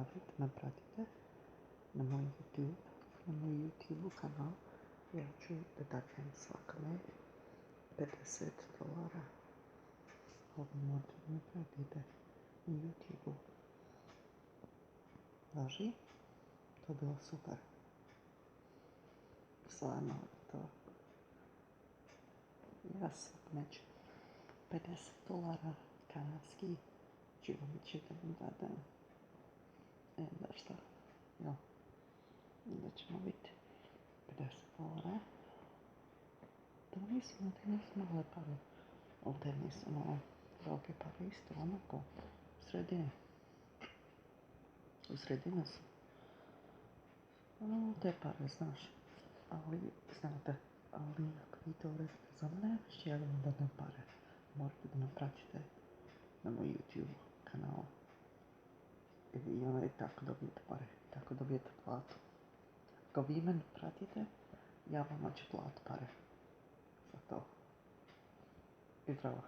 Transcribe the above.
zaboravite da me pratite na moj YouTube kanal. Ja ću da dajem svakome $50. Ovo možete da me pratite na YouTube. Važi? To je bilo super. Stvarno, to... Ja svakome ću $50 kanadski će da vam dadem. Da šta? Jel? Da ćemo vidjeti. $50. To nisu male pare. Ovdje nisu velike pare isto, onako, u sredini. U sredini su. Te pare, znaš. Ali, znate, ako vi to uredite za mene, ja vam dadem pare. Morate da me pratite na moj YouTube kanal. I tako dobijete pare, tako dobijete platu. Ako vi mene pratite, ja vam ću platiti pare za to. I zdravo.